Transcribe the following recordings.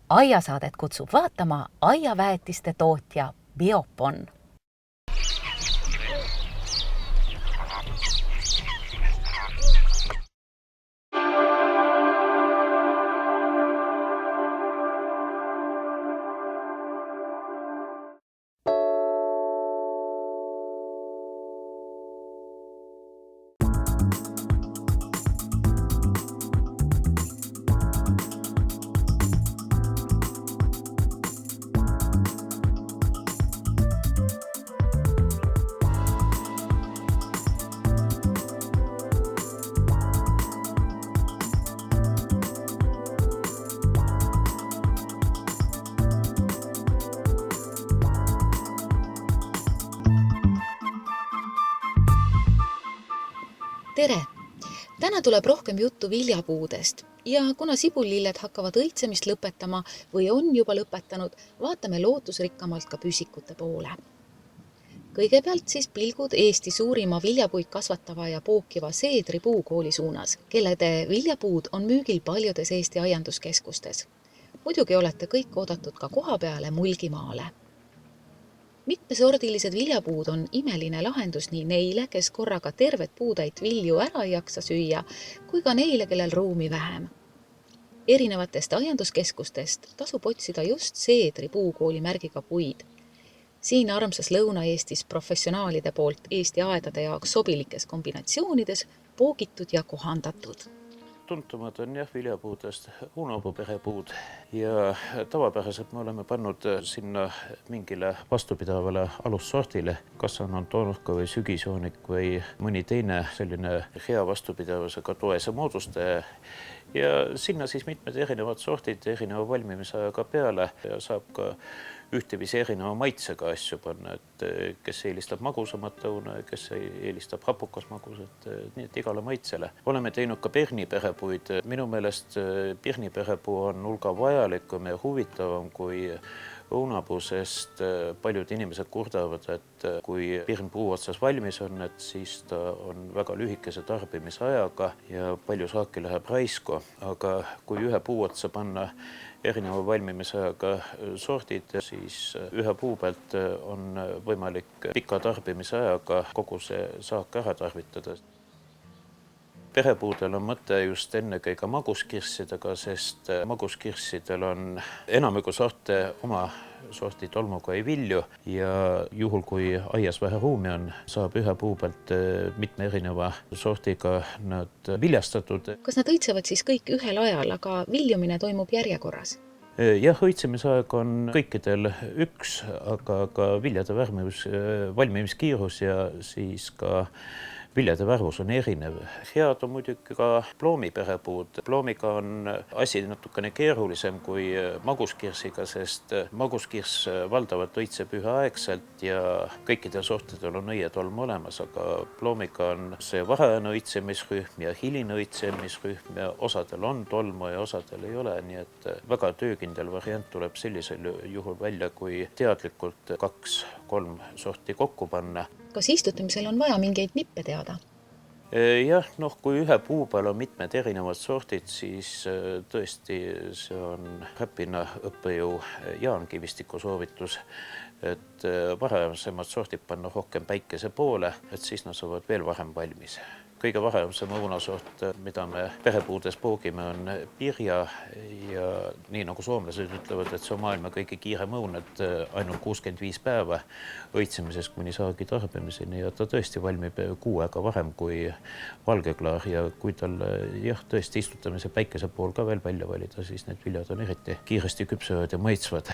Aiasaadet kutsub vaatama aiaväetiste tootja Biopon. Tere! Täna tuleb rohkem juttu viljapuudest ja kuna sibullilled hakkavad õitsemist lõpetama või on juba lõpetanud, vaatame lootusrikkamalt ka püsikute poole. Kõigepealt siis pilgud Eesti suurima viljapuid kasvatava ja pookiva Seedri puukooli suunas, kellede viljapuud on müügil paljudes Eesti aianduskeskustes. Muidugi olete kõik oodatud ka koha peale Mulgimaale. Mitmesordilised viljapuud on imeline lahendus nii neile, kes korraga tervet puutäit vilju ära ei jaksa süüa, kui ka neile, kellel ruumi vähem. Erinevatest aianduskeskustest tasub otsida just Seedri puukooli märgiga puid. Siin armsas Lõuna-Eestis professionaalide poolt Eesti aedade jaoks sobilikes kombinatsioonides poogitud ja kohandatud. Tuntumad on viljapuudest Uunapuu perepuud ja tavapäraselt me oleme pannud sinna mingile vastupidavale alussortile, kas on Antonovka või Sügisjoonik või mõni teine selline hea vastupidavusega toese moodustaja. Ja sinna siis mitmed erinevad sortid erineva valmimisajaga peale ja saab ka ühtevisi erineva maitsega asju panna, et kes eelistab magusamat õuna, kes eelistab hapukas magusat, nii et igale maitsele. Oleme teinud ka pirniperepuid. Minu meelest pirniperepuu on hulga vajalikum ja huvitavam kui õunapuu, sest paljud inimesed kurdavad, et kui pirn puu otsas valmis on, et siis ta on väga lühikese tarbimisajaga ja palju saaki läheb raisku. Aga kui ühe puu otsa panna erineva valmimisajaga sordid, siis ühe puu pealt on võimalik pika tarbimisajaga kogu see saak ära tarvitada. Perepuudel on mõte just ennekõige maguskirssidega, sest maguskirssidel on enamiku sorte oma sorti tolmuga ei vilju ja juhul, kui aias vähe ruumi on, saab ühe puu pealt mitme erineva sortiga nad viljastatud. Kas nad õitsevad siis kõik ühel ajal, aga viljumine toimub järjekorras? Jah, õitsemisaeg on kõikidel üks, aga ka viljade valmimiskiirus ja siis ka viljade värvus on erinev. Head on muidugi ka ploomiperepuud. Ploomiga on asi natukene keerulisem kui maguskirsiga, sest maguskirss valdavalt õitseb üheaegselt ja kõikidel sortidel on õietolm olemas, aga ploomiga on see varajane õitsemisrühm ja hiline õitsemisrühm ja osadel on tolmu ja osadel ei ole, nii et väga töökindel variant tuleb sellisel juhul välja, kui teadlikult 2-3 sorti kokku panna. Kas istutamisel on vaja mingeid nippe teada? Jah, kui ühe puu peal on mitmed erinevad sordid, siis tõesti see on Räpina õppejõu Jaan Kivistiku soovitus, et varasemad sordid panna rohkem päikese poole, et siis nad saavad veel varem valmis. Kõige varemsem õunasort, mida me perepuudes poogime, on Pirja ja nii nagu soomlased ütlevad, et see on maailma kõige kiirem õun, et ainult 65 päeva õitsemisest kuni saagi tarbimiseni ja ta tõesti valmib kuu aega varem kui valgeklaar ja kui tal tõesti istutamise päikese pool ka veel välja valida, siis need viljad on eriti kiiresti küpsevad ja maitsvad.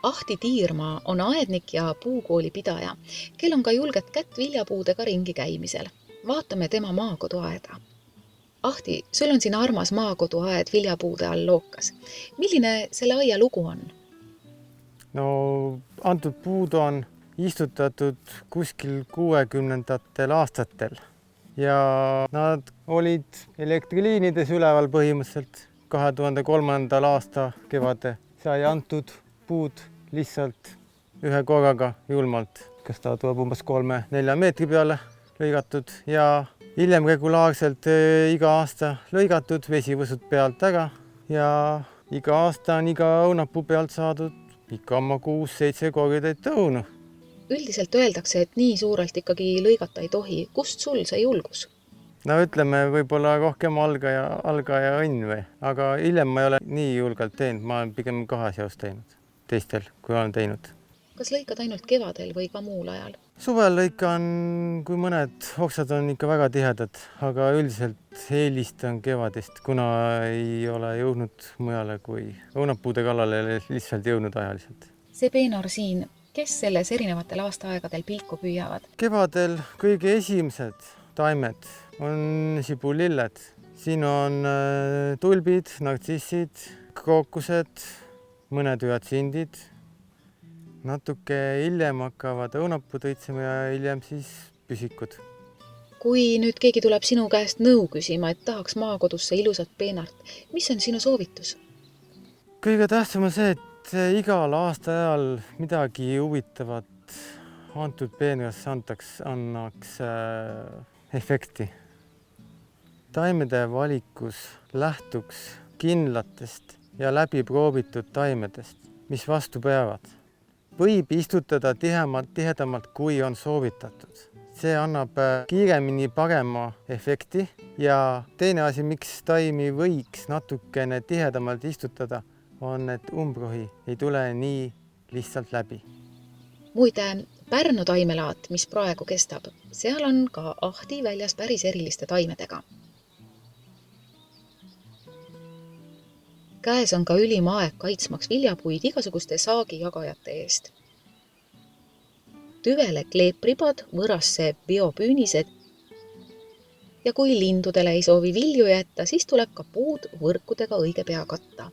Ahti Tiirmaa on aednik ja puukooli pidaja, kel on ka julget kätt viljapuudega ringi käimisel. Vaatame tema maakoduaeda. Ahti, sul on siin armas maakoduaed viljapuude all lookas. Milline selle aia lugu on? No, antud puud on istutatud kuskil 60ndatel aastatel ja nad olid elektriliinides üleval põhimõtteliselt 2003. aasta kevade. Sai antud puud lihtsalt ühe korraga julmalt, kas ta tuleb umbes 3-4 meetri peale lõigatud ja hiljem regulaarselt iga aasta lõigatud, vesivõsud pealt ära ja iga aasta on iga õunapuu pealt saadud ikka oma 6-7 korjatäit õunu. Üldiselt öeldakse, et nii suurelt ikkagi lõigata ei tohi. Kust sul see julgus? No ütleme, võib-olla rohkem algaja õnn või, aga hiljem ma ei ole nii julgelt teinud, ma olen pigem kahasjaos teinud teistel, kui olen teinud. Kas lõikad ainult kevadel või ka muul ajal? Suvel lõikan, kui mõned oksad on ikka väga tihedad, aga üldiselt eelistan kevadist, kuna ei ole jõudnud mujale kui õunapuude kallale lihtsalt jõudnud ajaliselt. See peenar siin, kes selles erinevatel aastaaegadel pilku püüavad? Kevadel kõige esimesed taimed on sibulilled. Siin on tulbid, nartsissid, krookused, mõned hüatsindid. Natuke hiljem hakkavad õunapuud õitsema ja hiljem siis püsikud. Kui nüüd keegi tuleb sinu käest nõu küsima, et tahaks maakodusse ilusat peenart, mis on sinu soovitus? Kõige tähtsam on see, et igal aastaajal midagi huvitavat antud peenras annaks efekti. Taimede valikus lähtuks kindlatest ja läbiproovitud taimedest, mis vastu peavad. Võib istutada tihedamalt, kui on soovitatud. See annab kiiremini parema efekti ja teine asi, miks taimi võiks natukene tihedamalt istutada, on, et umbrohi ei tule nii lihtsalt läbi. Muide, Pärnu taimelaat, mis praegu kestab, seal on ka Ahti väljas päris eriliste taimedega. Käes on ka ülim aeg kaitsmaks viljapuid igasuguste saagijagajate eest. Tüvele kleepribad, võrasse biopüünised ja kui lindudele ei soovi vilju jätta, siis tuleb ka puud võrkudega õige pea katta.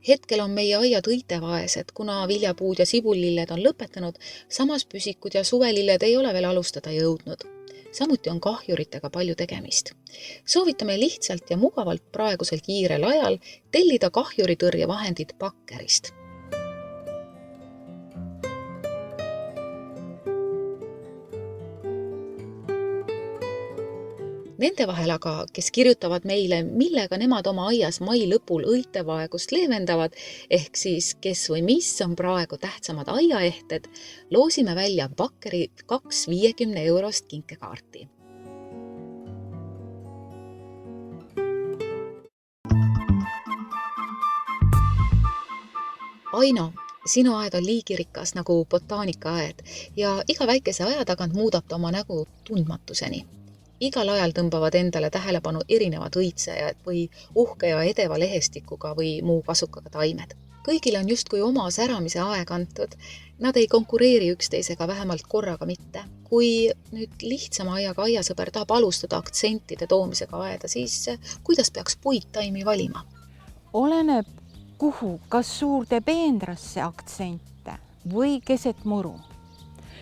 Hetkel on meie aiad õitevaesed, kuna viljapuud ja sibullilled on lõpetanud, samas püsikud ja suvelilled ei ole veel alustada jõudnud. Samuti on kahjuritega palju tegemist. Soovitame lihtsalt ja mugavalt praegusel kiirel ajal tellida kahjuritõrjevahendid Bakkerist. Nende vahel aga, kes kirjutavad meile, millega nemad oma aias mai lõpul õitevaegust leevendavad, ehk siis kes või mis on praegu tähtsamad aiaehted, loosime välja Bakkeri 2 50 € kinkekaarti. Aino, sinu aed on liigirikas nagu botaanikaaed ja iga väikese aja tagant muudab ta oma nägu tundmatuseni. Igal ajal tõmbavad endale tähelepanu erinevad õitsejad või uhke ja edeva lehestikuga või muu kasukaga taimed. Kõigil on justkui oma säramise aeg antud. Nad ei konkureeri üksteisega, vähemalt korraga mitte. Kui nüüd lihtsama aiaga aiasõber tahab alustada aktsentide toomisega aeda, siis kuidas peaks puittaimi valima? Oleneb kuhu, kas suurde peenrasse aktsente või keset muru.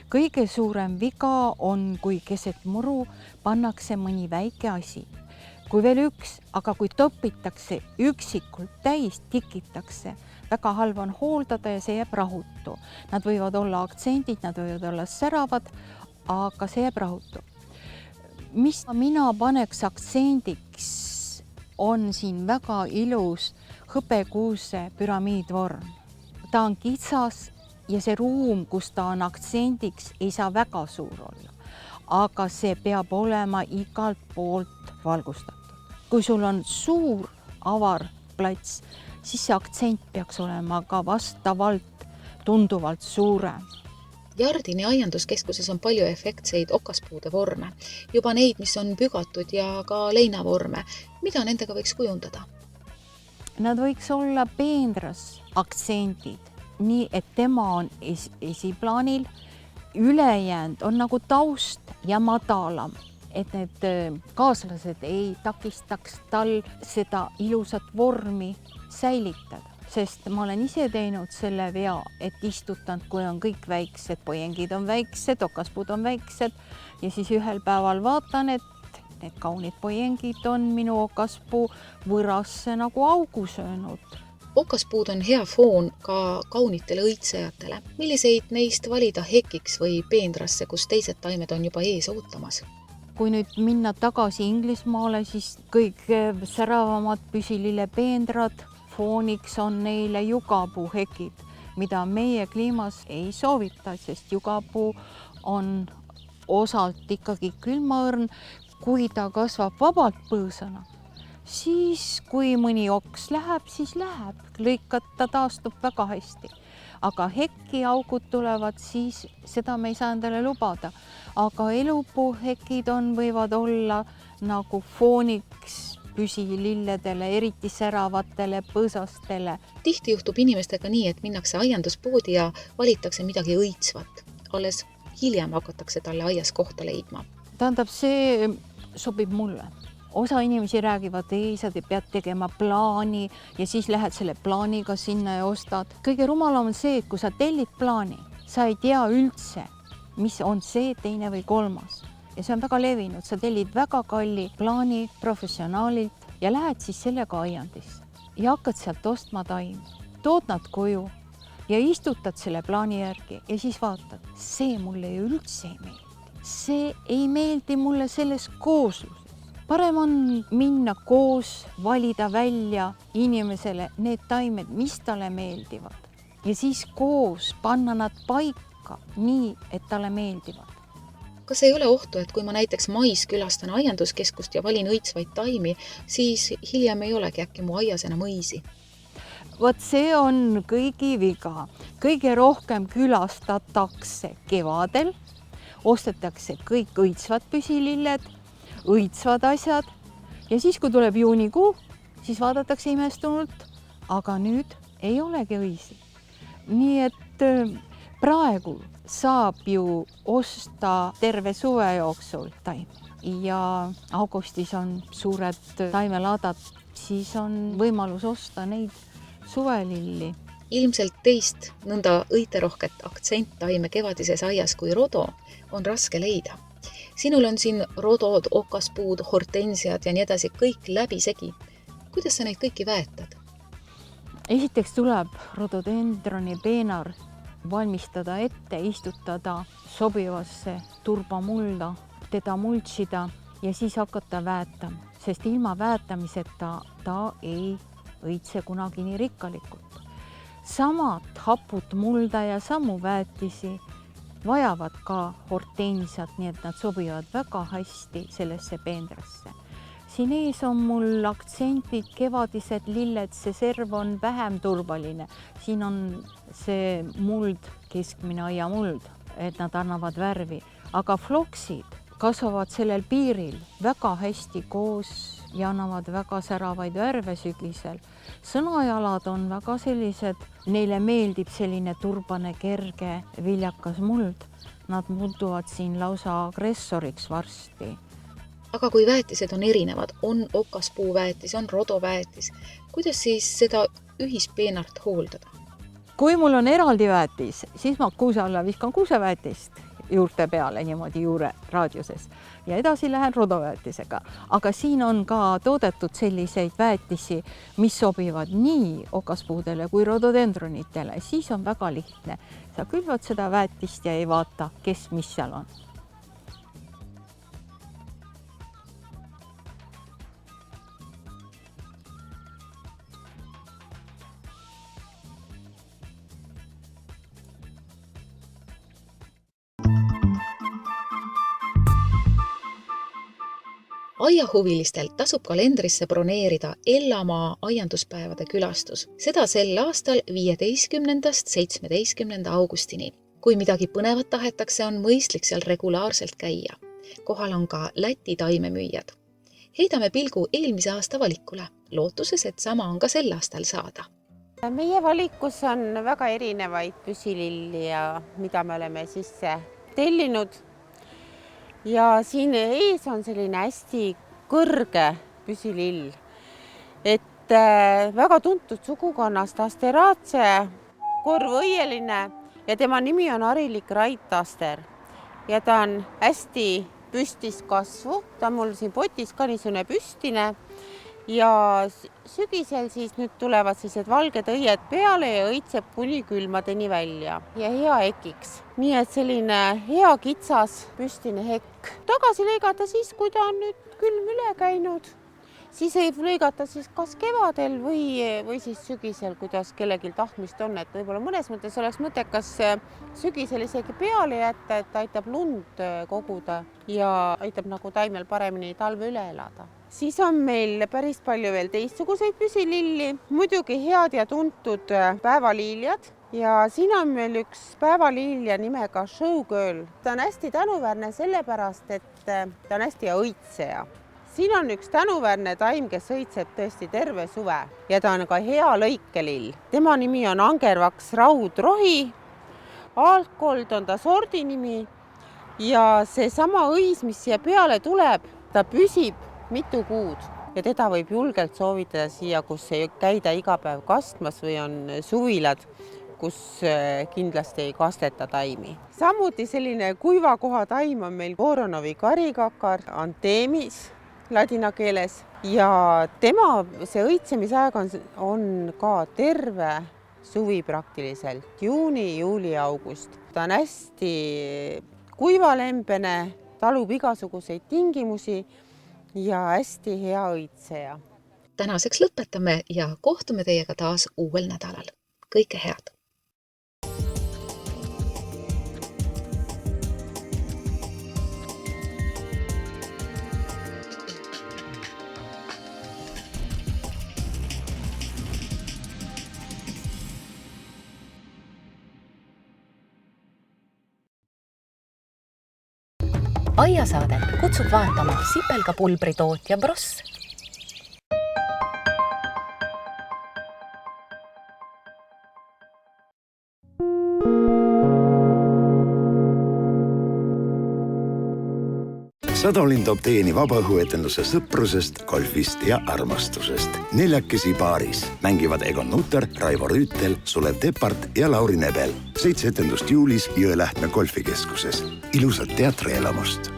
Kõige suurem viga on, kui keset muru pannakse mõni väike asi. Kui veel üks, aga kui topitakse üksikult täis, tikitakse, väga halb on hooldada ja see jääb rahutu. Nad võivad olla aktsendid, nad võivad olla säravad, aga see jääb rahutu. Mis mina paneks aktsendiks, on siin väga ilus hõbekuuse püramiidvorm. Ta on kitsas ja see ruum, kus ta on aktsendiks, ei saa väga suur olla, aga see peab olema igalt poolt valgustatud. Kui sul on suur avar plats, siis see aktsent peaks olema ka vastavalt tunduvalt suurem. Jardini aianduskeskuses on palju efektseid okaspuude vorme, juba neid, mis on pügatud ja ka leinavorme. Mida nendega võiks kujundada? Nad võiks olla peenras aktsendid, nii et tema on esiplaanil, ülejäänud on nagu taust ja madalam, et need kaaslased ei takistaks tal seda ilusat vormi säilitada. Sest ma olen ise teinud selle vea, et istutanud, kui on kõik väiksed, poiengid on väiksed, okaspuud on väiksed ja siis ühel päeval vaatan, et need kaunid poengid on minu okaspuu võrasse nagu augu söönud. Okaspuud on hea foon ka kaunitele õitsejatele. Milliseid neist valida hekiks või peenrasse, kus teised taimed on juba ees ootamas? Kui nüüd minna tagasi Inglismaale, siis kõige säravamad püsilillepeendrad fooniks on neile jugapuuhekid, mida meie kliimas ei soovita, sest jugapuu on osalt ikkagi külmaõrn. Kui ta kasvab vabalt põõsana, siis kui mõni oks läheb, siis läheb. Lõikad ta taastub väga hästi. Aga hekiaugud tulevad, siis seda me ei saa endale lubada. Aga elupuuhekid võivad olla nagu fooniks püsililledele, eriti säravatele põõsastele. Tihti juhtub inimestega nii, et minnakse aianduspoodi ja valitakse midagi õitsvat. Alles hiljem hakatakse talle aias kohta leidma. Tähendab, see sobib mulle. Osa inimesi räägivad, ei, sa pead tegema plaani ja siis lähed selle plaaniga sinna ja ostad. Kõige rumalam on see, et kui sa tellid plaani, sa ei tea üldse, mis on see, teine või kolmas. Ja see on väga levinud. Sa tellid väga kalli plaani professionaalilt ja lähed siis sellega aiandisse ja hakkad sealt ostma taimi. Tood nad koju ja istutad selle plaani järgi ja siis vaatad, see mulle ju üldse ei meeldi. See ei meeldi mulle selles koosluses. Parem on minna koos, valida välja inimesele need taimed, mis talle meeldivad. Ja siis koos panna nad paika nii, et talle meeldivad. Kas ei ole ohtu, et kui ma näiteks mais külastan aianduskeskust ja valin õitsvaid taimi, siis hiljem ei olegi äkki mu aias enam õisi? Vot see on kõigi viga. Kõige rohkem külastatakse kevadel, ostetakse kõik õitsvad püsililled, õitsvad asjad ja siis, kui tuleb juunikuu, siis vaadatakse imestunult, aga nüüd ei olegi õisi. Nii et praegu saab ju osta terve suve jooksul taimi ja augustis on suured taimelaadad, siis on võimalus osta neid suvelilli. Ilmselt teist nõnda õiterohket aktsenttaime kevadises aias kui rodo on raske leida. Sinul on siin rodod, okaspuud, hortensiad ja nii edasi kõik läbisegi. Kuidas sa neid kõiki väetad? Esiteks tuleb rododendroni peenar valmistada ette, istutada sobivasse turbamulda, teda mulčida ja siis hakata väetama, sest ilma väetamiseta ta ei õitse kunagi nii rikkalikult. Samad hapud mulda ja samu väetisi vajavad ka hortensiat, nii et nad sobivad väga hästi sellesse peendrasse. Siin ees on mul aktsentid, kevadised lilled, see serv on vähem turvaline. Siin on see muld, keskmine aiamuld, et nad annavad värvi. Aga floksid kasvavad sellel piiril väga hästi koos ja annavad väga säravaid värve sügisel. Sõnajalad on väga sellised, neile meeldib selline turbane, kerge, viljakas muld. Nad muutuvad siin lausa agressoriks varsti. Aga kui väetised on erinevad, on okaspuuväetis, on rodoväetis, kuidas siis seda ühispeenart hooldada? Kui mul on eraldi väetis, siis ma kuuse alla viskan kuuseväetist juurte peale niimoodi juure raadiuses ja edasi lähen rodoväetisega. Aga siin on ka toodetud selliseid väetisi, mis sobivad nii okaspuudele kui rododendronitele. Siis on väga lihtne. Sa külvad seda väetist ja ei vaata, kes mis seal on. Aiahuvilistel tasub kalendrisse broneerida Ellamaa aianduspäevade külastus. Seda sel aastal 15.–17. augustini. Kui midagi põnevat tahetakse, on mõistlik seal regulaarselt käia. Kohal on ka Läti taimemüüjad. Heidame pilgu eelmise aasta valikule, lootuses, et sama on ka sel aastal saada. Meie valikus on väga erinevaid püsililli ja mida me oleme sisse tellinud. Ja siin ees on selline hästi kõrge püsilill, et väga tuntud sugukonnast Asteraceae, korvõieline ja tema nimi on harilik raittaster ja ta on hästi püstis kasvu, ta on mul siin potis ka niisugune püstine ja sügisel siis nüüd tulevad sellised valged õied peale ja õitseb kuni külmadeni välja ja hea hekiks. Nii et selline hea kitsas püstine hekk. Tagasi lõigata siis, kui ta on nüüd külm üle käinud. Siis võib lõigata siis kas kevadel või siis sügisel, kuidas kellelgi tahtmist on, et võib-olla mõnes mõttes oleks mõttekas sügisel isegi peale jätta, et aitab lund koguda ja aitab nagu taimel paremini talve üle elada. Siis on meil päris palju veel teistsuguseid püsililli, muidugi head ja tuntud päevaliiljad ja siin on meil üks päevaliilja nimega Showgirl. Ta on hästi tänuväärne sellepärast, et ta on hästi hea õitseja. Siin on üks tänuväärne taim, kes õitseb tõesti terve suve ja ta on ka hea lõikelill. Tema nimi on angervaks raudrohi, altkold on ta sordi nimi ja see sama õis, mis siia peale tuleb, ta püsib mitu kuud ja teda võib julgelt soovitada siia, kus ei käida iga päev kastmas või on suvilad, kus kindlasti ei kasteta taimi. Samuti selline kuivakoha taim on meil Voronovi karikakar, Antemis ladina keeles ja tema see õitsemisaeg on ka terve suvi praktiliselt, juuni, juuli, august. Ta on hästi kuivalembene, talub igasuguseid tingimusi ja hästi hea õitseja. Tänaseks lõpetame ja kohtume teiega taas uuel nädalal. Kõike head! Aiasaadet kutsub vaatama sipelgapulbri tootja Bross. Sadolin toob teieni vabaõhuetenduse sõprusest, golfist ja armastusest. 4 paaris mängivad Egon Nutter, Raivo Rüütel, Sulev Tepart ja Lauri Nebel. 7 etendust juulis Jõelähtme golfikeskuses. Ilusat teatrielamust!